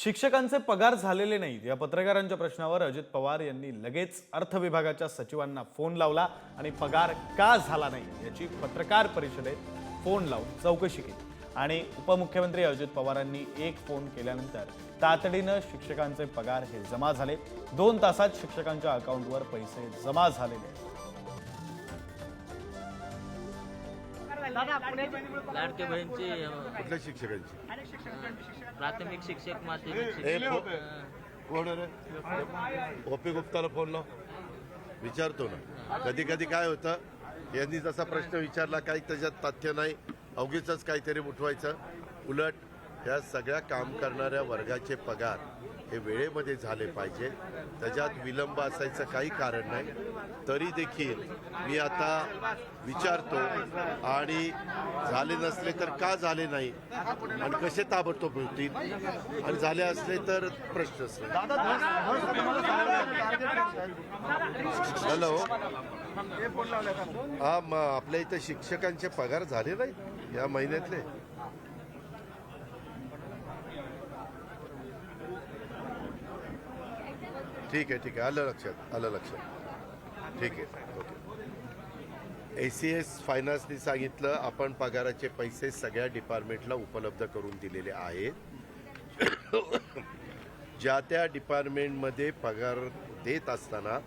शिक्षकांचे पगार झालेले नाहीत या पत्रकारांच्या प्रश्नावर अजित पवार यांनी लगेच अर्थ विभागाच्या सचिवांना फोन लावला आणि पगार का झाला नाही याची पत्रकार परिषदेत फोन लावून चौकशी केली आणि उपमुख्यमंत्री अजित पवारांनी एक फोन केल्यानंतर तातडीनं शिक्षकांचे पगार हे जमा झाले। 2 तासात शिक्षकांच्या अकाउंटवर पैसे जमा झालेले लाडके बहिणीची कुठल्या शिक्षकांची? प्राथमिक शिक्षक माध्यमिक शिक्षक कोण रे? ओपी गुप्ताला फोन लाव, विचारतो ना। कधी कधी काय होतं, यांनी जसा प्रश्न विचारला काही त्याच्यात तथ्य नाही, अवघीच काहीतरी उठवायचं। उलट या सगळ्या काम करणाऱ्या वर्गाचे पगार हे वेळेमध्ये झाले पाहिजे, त्याच्यात विलंब असायचं काही कारण नाही। तरी देखील मी आता विचारतो आणि झाले नसले तर का झाले नाही आणि कसे ताबडतोब होतील आणि झाले असले तर प्रश्न असेल। हॅलो, हा आपल्या इथं शिक्षकांचे पगार झाले नाही या महिन्यातले? ठीक आहे, आलं लक्षात, ठीक आहे, ओके। ACS फायनान्सने सांगितलं आपण पगाराचे पैसे सगळ्या डिपार्टमेंटला उपलब्ध करून दिलेले आहेत। ज्या त्या डिपार्टमेंटमध्ये पगार देत असताना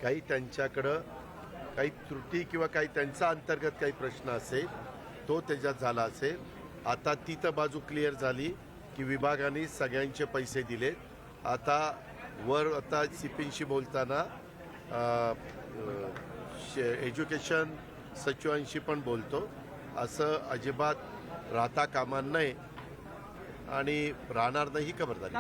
काही त्यांच्याकडं काही त्रुटी किंवा काही त्यांचा अंतर्गत काही प्रश्न असेल तो त्याच्यात झाला असेल। आता ती तर बाजू क्लिअर झाली की विभागाने सगळ्यांचे पैसे दिले। आता CPंशी बोलताना एज्युकेशन सचिवांशी पण बोलतो, असं अजिबात राहता कामा नये आणि राहणार नाही ही खबरदारी।